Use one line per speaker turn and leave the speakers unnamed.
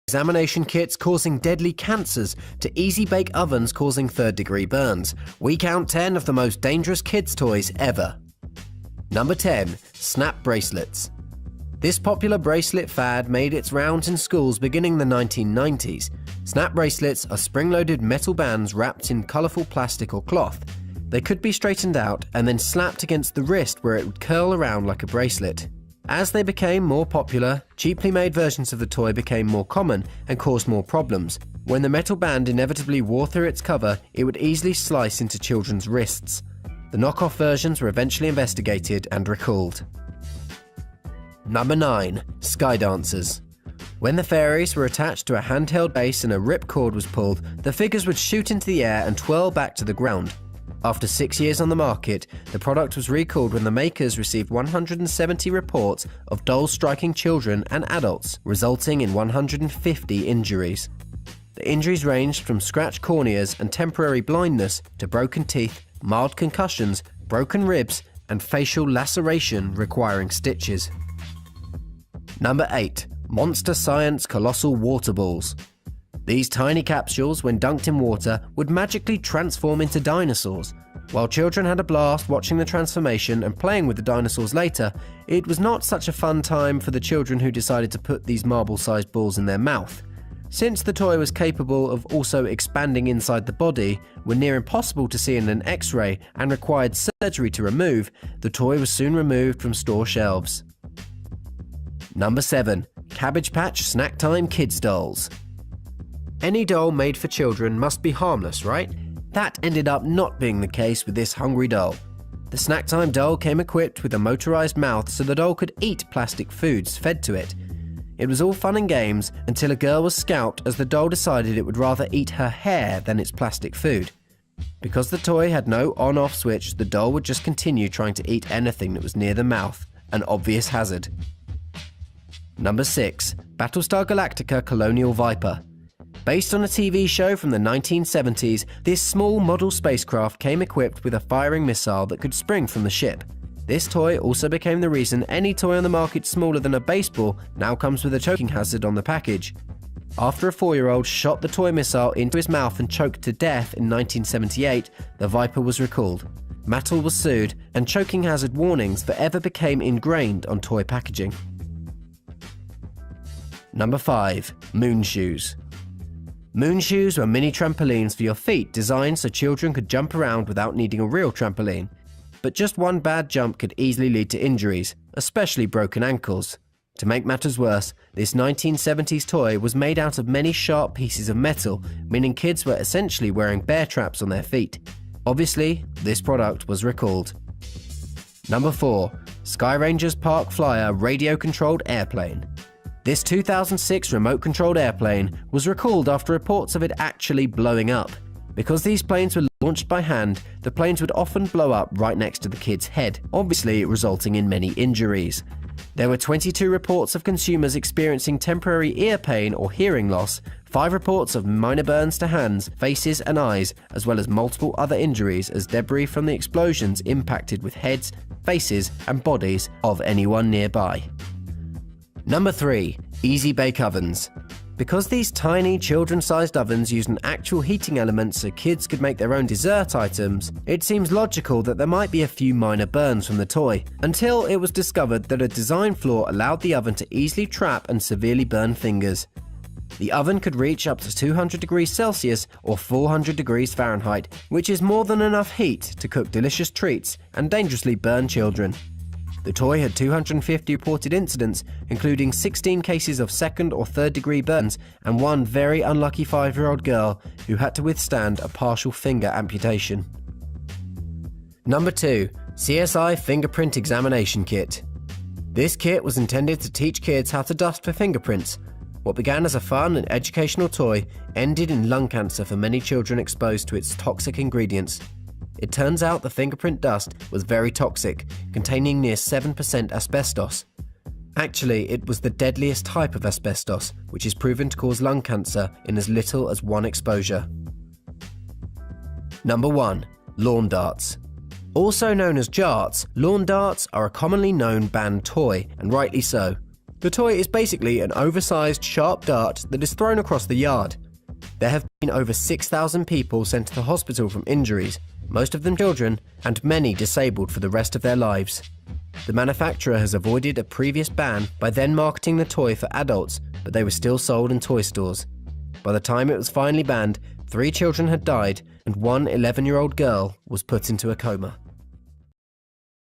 examination kits causing deadly cancers to easy bake ovens causing third-degree burns, we count 10 of the most dangerous kids' toys ever. Number 10. Snap bracelets. This popular bracelet fad made its rounds in schools beginning in the 1990s. Snap bracelets are spring-loaded metal bands wrapped in colourful plastic or cloth. They could be straightened out and then slapped against the wrist where it would curl around like a bracelet. As they became more popular, cheaply made versions of the toy became more common and caused more problems. When the metal band inevitably wore through its cover, it would easily slice into children's wrists. The knockoff versions were eventually investigated and recalled. Number 9. Sky dancers. When the fairies were attached to a handheld base and a ripcord was pulled, the figures would shoot into the air and twirl back to the ground. After 6 years on the market, the product was recalled when the makers received 170 reports of dolls striking children and adults, resulting in 150 injuries. The injuries ranged from scratched corneas and temporary blindness to broken teeth, mild concussions, broken ribs, and facial laceration requiring stitches. Number 8. Monster Science Colossal Water Balls. These tiny capsules, when dunked in water, would magically transform into dinosaurs. While children had a blast watching the transformation and playing with the dinosaurs later, it was not such a fun time for the children who decided to put these marble-sized balls in their mouth. Since the toy was capable of also expanding inside the body, were near impossible to see in an X-ray, and required surgery to remove, the toy was soon removed from store shelves. Number 7. Cabbage Patch Snack Time Kids Dolls. Any doll made for children must be harmless, right? That ended up not being the case with this hungry doll. The Snack Time doll came equipped with a motorized mouth so the doll could eat plastic foods fed to it. It was all fun and games until a girl was scalped as the doll decided it would rather eat her hair than its plastic food. Because the toy had no on-off switch, the doll would just continue trying to eat anything that was near the mouth, an obvious hazard. Number 6. Battlestar Galactica Colonial Viper. Based on a TV show from the 1970s, this small model spacecraft came equipped with a firing missile that could spring from the ship. This toy also became the reason any toy on the market smaller than a baseball now comes with a choking hazard on the package. After a 4-year-old shot the toy missile into his mouth and choked to death in 1978, the Viper was recalled. Mattel was sued, and choking hazard warnings forever became ingrained on toy packaging. Number 5. Moon Shoes. Moon shoes were mini trampolines for your feet designed so children could jump around without needing a real trampoline. But just one bad jump could easily lead to injuries, especially broken ankles. To make matters worse, this 1970s toy was made out of many sharp pieces of metal, meaning kids were essentially wearing bear traps on their feet. Obviously, this product was recalled. Number 4. Sky Rangers Park Flyer Radio-Controlled Airplane. This 2006 remote-controlled airplane was recalled after reports of it actually blowing up. Because these planes were launched by hand, the planes would often blow up right next to the kid's head, obviously resulting in many injuries. There were 22 reports of consumers experiencing temporary ear pain or hearing loss, 5 reports of minor burns to hands, faces and eyes, as well as multiple other injuries as debris from the explosions impacted with heads, faces and bodies of anyone nearby. Number 3. Easy Bake Ovens. Because these tiny children-sized ovens used an actual heating element so kids could make their own dessert items, it seems logical that there might be a few minor burns from the toy, until it was discovered that a design flaw allowed the oven to easily trap and severely burn fingers. The oven could reach up to 200 degrees Celsius or 400 degrees Fahrenheit, which is more than enough heat to cook delicious treats and dangerously burn children. The toy had 250 reported incidents, including 16 cases of second or third degree burns and one very unlucky 5-year-old girl who had to withstand a partial finger amputation. Number 2. CSI Fingerprint Examination Kit. This kit was intended to teach kids how to dust for fingerprints. What began as a fun and educational toy ended in lung cancer for many children exposed to its toxic ingredients. It turns out the fingerprint dust was very toxic, containing near 7% asbestos. Actually, it was the deadliest type of asbestos, which is proven to cause lung cancer in as little as 1 exposure. Number 1. Lawn darts. Also known as jarts, lawn darts are a commonly known banned toy, and rightly so. The toy is basically an oversized sharp dart that is thrown across the yard. There have been over 6,000 people sent to the hospital from injuries, most of them children, and many disabled for the rest of their lives. The manufacturer has avoided a previous ban by then marketing the toy for adults, but they were still sold in toy stores. By the time it was finally banned, 3 children had died and one 11-year-old girl was put into a coma.